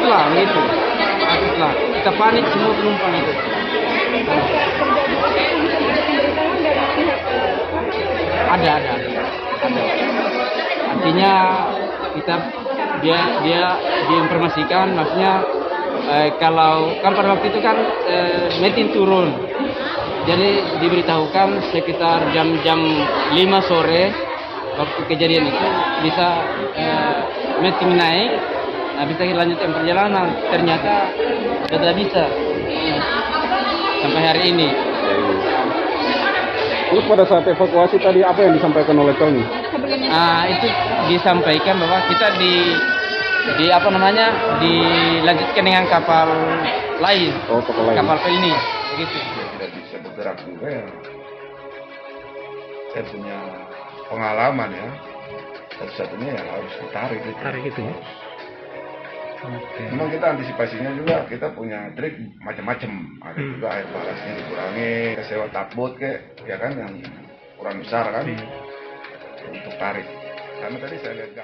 lah gitu. Takut lah. Kita panik semua penumpang itu. Ada. Artinya kita dia diinformasikan, maksudnya kalau kan pada waktu itu kan meeting turun, jadi diberitahukan sekitar jam 5 sore waktu kejadian itu bisa meeting naik, bisa lanjutkan perjalanan. Ternyata tidak bisa sampai hari ini. Terus pada saat evakuasi tadi apa yang disampaikan oleh Tony? Itu disampaikan bahwa kita di apa namanya dilanjutkan dengan kapal lain. Oh, kapal lain. Kapal ini begitu. Tidak bisa bergerak juga ya. Saya punya pengalaman ya. Satu-satunya ya harus ditarik gitu. Tarik gitu ya. Memang kita antisipasinya juga, kita punya trik macam-macam. Ada juga air parasnya dikurangi, kita sewa tugboat ya kan yang kurang besar kan untuk tarik. Karena tadi saya lihat